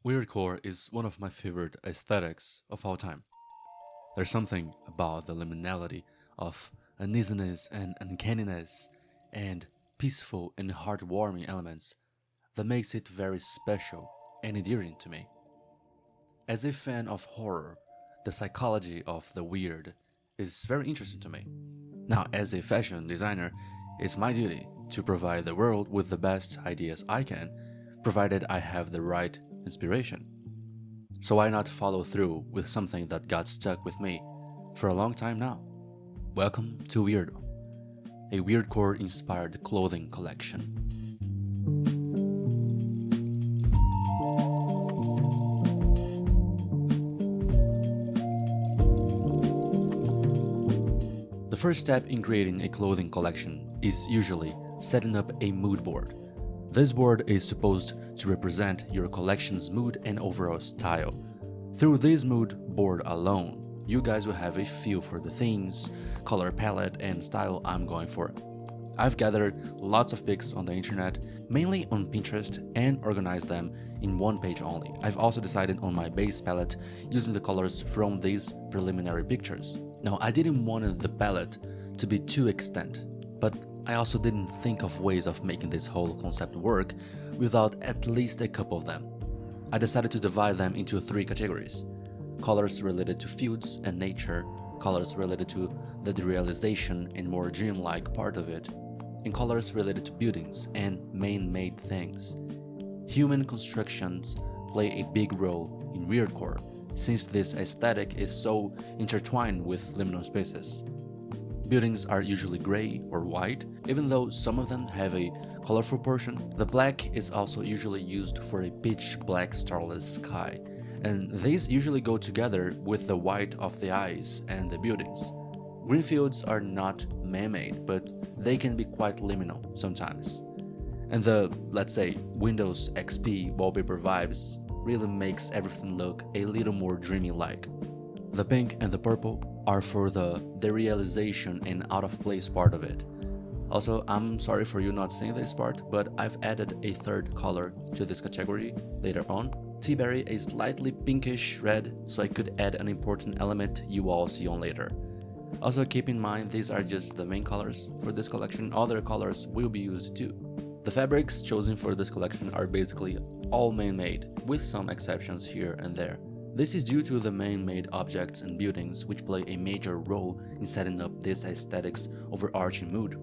Weirdcore is one of my favorite aesthetics of all time. There's something about the liminality of uneasiness and uncanniness and peaceful and heartwarming elements that makes it very special and endearing to me. As a fan of horror, the psychology of the weird is very interesting to me. Now, as a fashion designer, it's my duty to provide the world with the best ideas I can, provided I have the right inspiration. So why not follow through with something that got stuck with me for a long time now? Welcome to Weirdo, a weirdcore inspired clothing collection. The first step in creating a clothing collection is usually setting up a mood board. This board is supposed to represent your collection's mood and overall style. Through this mood board alone, you guys will have a feel for the themes, color palette, and style I'm going for. I've gathered lots of pics on the internet, mainly on Pinterest, and organized them in one page only. I've also decided on my base palette using the colors from these preliminary pictures. Now, I didn't want the palette to be too extent, but I also didn't think of ways of making this whole concept work without at least a couple of them. I decided to divide them into three categories: colors related to fields and nature, colors related to the derealization and more dreamlike part of it, and colors related to buildings and man-made things. Human constructions play a big role in weirdcore, since this aesthetic is so intertwined with liminal spaces. Buildings are usually gray or white, even though some of them have a colorful portion. The black is also usually used for a pitch black starless sky, and these usually go together with the white of the eyes and the buildings. Green fields are not man-made, but they can be quite liminal sometimes. And the, let's say, Windows XP wallpaper vibes really makes everything look a little more dreamy-like. The pink and the purple are for the derealization and out-of-place part of it. Also, I'm sorry for you not seeing this part, but I've added a third color to this category later on. Teaberry, a slightly pinkish red, so I could add an important element you all see on later. Also, keep in mind these are just the main colors for this collection. Other colors will be used too. The fabrics chosen for this collection are basically all man-made, with some exceptions here and there. This is due to the man-made objects and buildings which play a major role in setting up this aesthetic's overarching mood.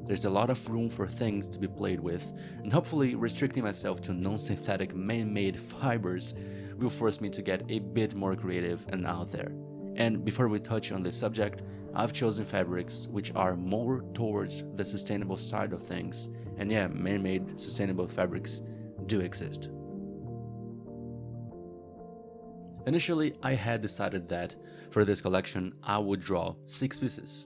There's a lot of room for things to be played with, and hopefully restricting myself to non-synthetic man-made fibers will force me to get a bit more creative and out there. And before we touch on this subject, I've chosen fabrics which are more towards the sustainable side of things, and yeah, man-made sustainable fabrics do exist. Initially, I had decided that for this collection I would draw 6 pieces.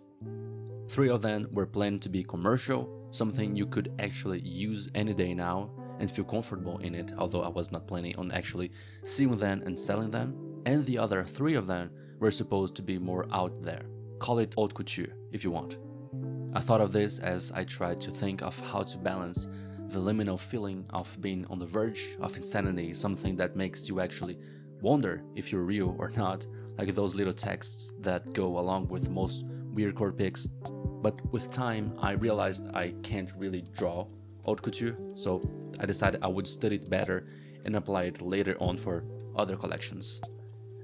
3 of them were planned to be commercial, something you could actually use any day now and feel comfortable in it, although I was not planning on actually sewing them and selling them. And the other 3 of them were supposed to be more out there. Call it haute couture if you want. I thought of this as I tried to think of how to balance the liminal feeling of being on the verge of insanity, something that makes you actually wonder if you're real or not, like those little texts that go along with most weirdcore pics. But with time, I realized I can't really draw haute couture, so I decided I would study it better and apply it later on for other collections.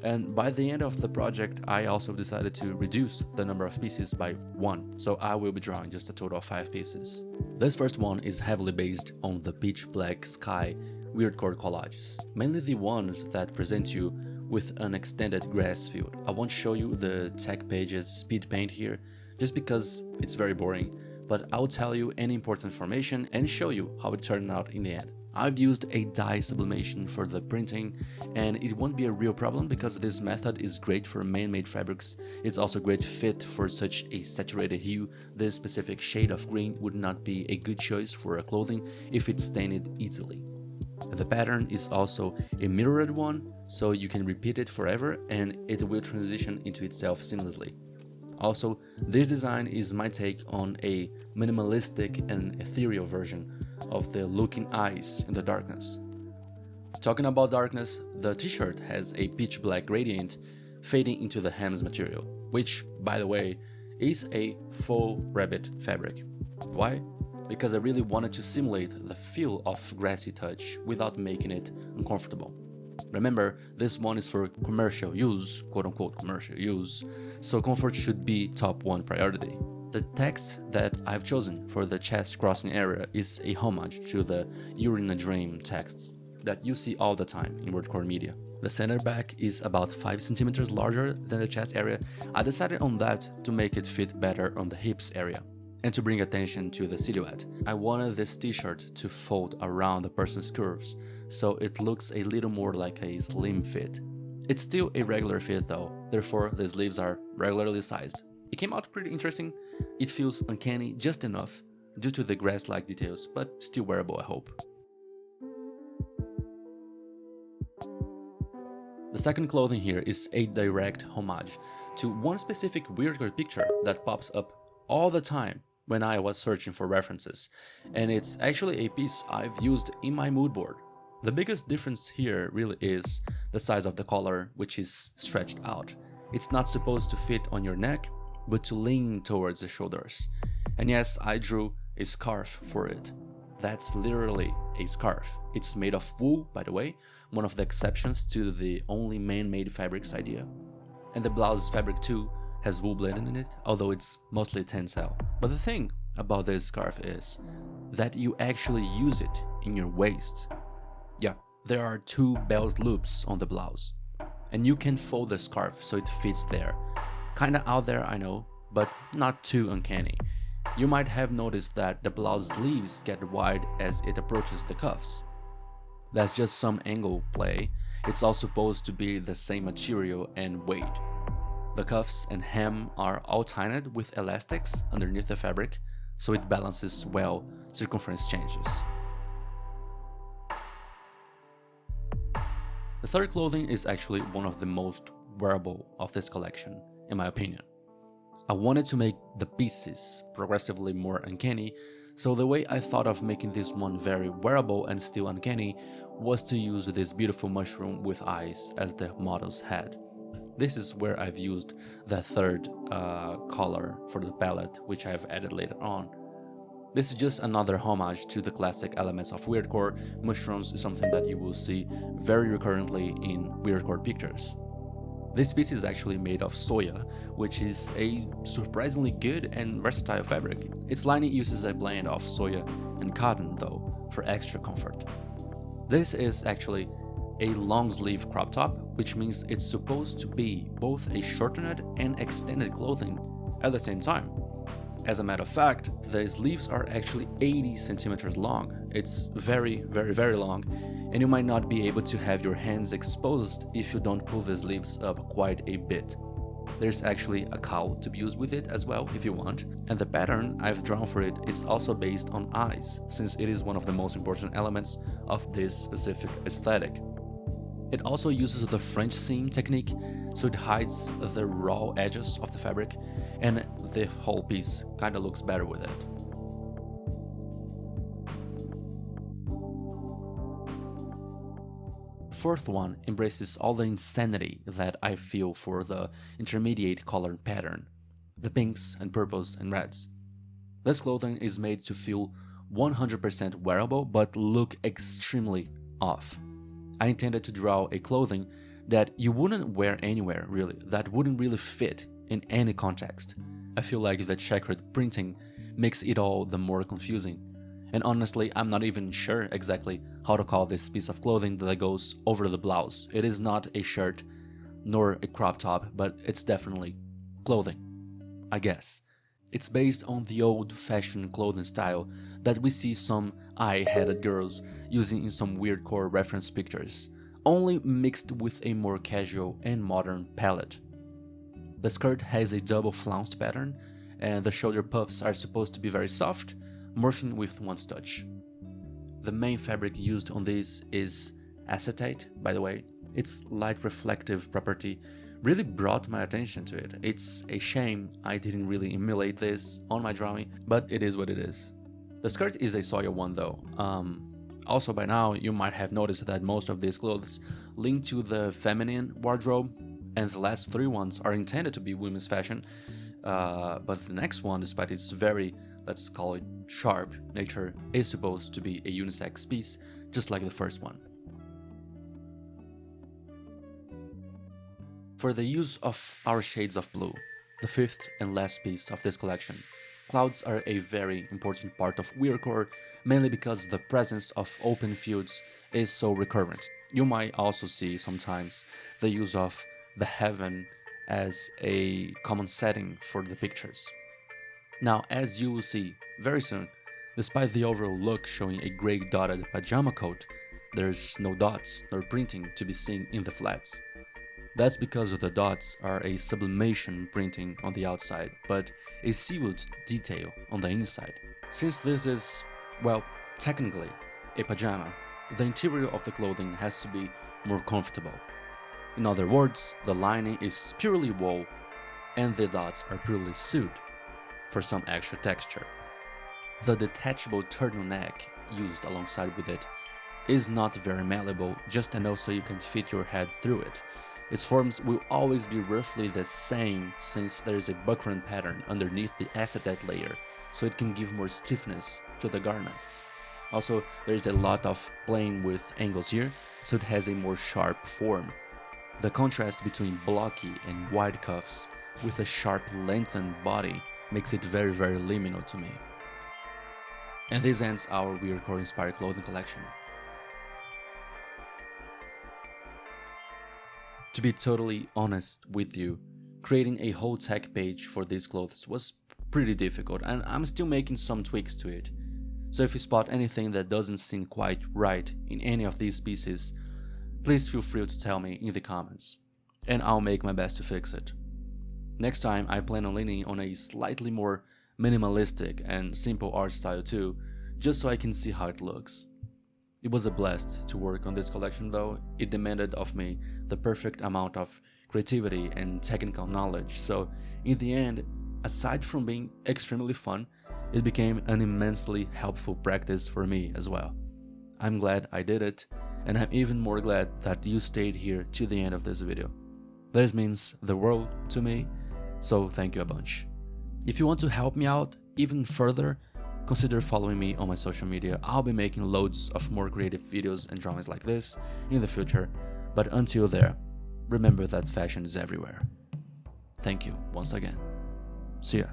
And by the end of the project, I also decided to reduce the number of pieces by 1, so I will be drawing just a total of 5 pieces. This first one is heavily based on the pitch black sky weirdcore collages, mainly the ones that present you with an extended grass field. I won't show you the tech page's speed paint here, just because it's very boring, but I'll tell you any important information and show you how it turned out in the end. I've used a dye sublimation for the printing, and it won't be a real problem because this method is great for man-made fabrics. It's also a great fit for such a saturated hue. This specific shade of green would not be a good choice for a clothing if it's stained easily. The pattern is also a mirrored one, so you can repeat it forever and it will transition into itself seamlessly. Also, this design is my take on a minimalistic and ethereal version of the looking eyes in the darkness. Talking about darkness, the t-shirt has a pitch black gradient fading into the hem's material, which, by the way, is a faux rabbit fabric. Why? Because I really wanted to simulate the feel of grassy touch without making it uncomfortable. Remember, this one is for commercial use, quote-unquote commercial use, so comfort should be top one priority. The text that I've chosen for the chest crossing area is a homage to the "You're in a Dream" texts that you see all the time in WEIRDCORE media. The center back is about 5 centimeters larger than the chest area. I decided on that to make it fit better on the hips area. And to bring attention to the silhouette, I wanted this t-shirt to fold around the person's curves, so it looks a little more like a slim fit. It's still a regular fit though, therefore the sleeves are regularly sized. It came out pretty interesting. It feels uncanny just enough due to the grass-like details, but still wearable, I hope. The second clothing here is a direct homage to one specific WEIRDCORE picture that pops up all the time when I was searching for references, and it's actually a piece I've used in my mood board. The biggest difference here really is the size of the collar, which is stretched out. It's not supposed to fit on your neck, but to lean towards the shoulders. And yes, I drew a scarf for it. That's literally a scarf. It's made of wool, by the way, one of the exceptions to the only man-made fabrics idea. And the blouse's fabric too has wool blended in it, although it's mostly tensile. But the thing about this scarf is that you actually use it in your waist. Yeah, there are 2 belt loops on the blouse, and you can fold the scarf so it fits there. Kinda out there, I know, but not too uncanny. You might have noticed that the blouse sleeves get wide as it approaches the cuffs. That's just some angle play. It's all supposed to be the same material and weight. The cuffs and hem are all tied with elastics underneath the fabric, so it balances well circumference changes. The third clothing is actually one of the most wearable of this collection, in my opinion. I wanted to make the pieces progressively more uncanny, so the way I thought of making this one very wearable and still uncanny was to use this beautiful mushroom with eyes as the model's head. This is where I've used the third color for the palette, which I've added later on. This is just another homage to the classic elements of WEIRDCORE. Mushrooms is something that you will see very recurrently in WEIRDCORE pictures. This piece is actually made of soya, which is a surprisingly good and versatile fabric. Its lining uses a blend of soya and cotton though, for extra comfort. This is actually a long sleeve crop top, which means it's supposed to be both a shortened and extended clothing at the same time. As a matter of fact, the sleeves are actually 80 centimeters long. It's very long, and you might not be able to have your hands exposed if you don't pull the sleeves up quite a bit. There's actually a cowl to be used with it as well if you want, and the pattern I've drawn for it is also based on eyes, since it is one of the most important elements of this specific aesthetic. It also uses the French seam technique, so it hides the raw edges of the fabric, and the whole piece kinda looks better with it. The fourth one embraces all the insanity that I feel for the intermediate color pattern, the pinks and purples and reds. This clothing is made to feel 100% wearable but look extremely off. I intended to draw a clothing that you wouldn't wear anywhere really, that wouldn't really fit in any context. I feel like the checkered printing makes it all the more confusing. And honestly, I'm not even sure exactly how to call this piece of clothing that goes over the blouse. It is not a shirt nor a crop top, but it's definitely clothing, I guess. It's based on the old-fashioned clothing style that we see some eye-headed girls using in some WEIRDCORE reference pictures, only mixed with a more casual and modern palette. The skirt has a double flounced pattern, and the shoulder puffs are supposed to be very soft, morphing with one's touch. The main fabric used on this is acetate, by the way. Its light reflective property really brought my attention to it. It's a shame I didn't really emulate this on my drawing, but it is what it is. The skirt is a soya one though. Also, by now, you might have noticed that most of these clothes link to the feminine wardrobe, and the last three ones are intended to be women's fashion, but the next one, despite its very, let's call it sharp nature, is supposed to be a unisex piece, just like the first one. For the use of our shades of blue, the fifth and last piece of this collection, clouds are a very important part of WEIRDCORE, mainly because the presence of open fields is so recurrent. You might also see sometimes the use of the heaven as a common setting for the pictures. Now, as you will see very soon, despite the overall look showing a grey dotted pajama coat, there's no dots nor printing to be seen in the flats. That's because the dots are a sublimation printing on the outside, but a sealed detail on the inside. Since this is, well, technically a pajama, the interior of the clothing has to be more comfortable. In other words, the lining is purely wool and the dots are purely sewed for some extra texture. The detachable turtleneck used alongside with it is not very malleable, just enough so you can fit your head through it. Its forms will always be roughly the same since there is a buckram pattern underneath the acetate layer, so it can give more stiffness to the garment. Also, there is a lot of playing with angles here, so it has a more sharp form. The contrast between blocky and wide cuffs with a sharp lengthened body makes it very liminal to me. And this ends our WEIRDCORE inspired clothing collection. To be totally honest with you, creating a whole tag page for these clothes was pretty difficult, and I'm still making some tweaks to it. So if you spot anything that doesn't seem quite right in any of these pieces, please feel free to tell me in the comments, and I'll make my best to fix it. Next time I plan on leaning on a slightly more minimalistic and simple art style too, just so I can see how it looks. It was a blast to work on this collection though. It demanded of me the perfect amount of creativity and technical knowledge, so in the end, aside from being extremely fun, it became an immensely helpful practice for me as well. I'm glad I did it, and I'm even more glad that you stayed here to the end of this video. This means the world to me, so thank you a bunch. If you want to help me out even further, consider following me on my social media. I'll be making loads of more creative videos and drawings like this in the future, but until there, remember that fashion is everywhere. Thank you once again. See ya.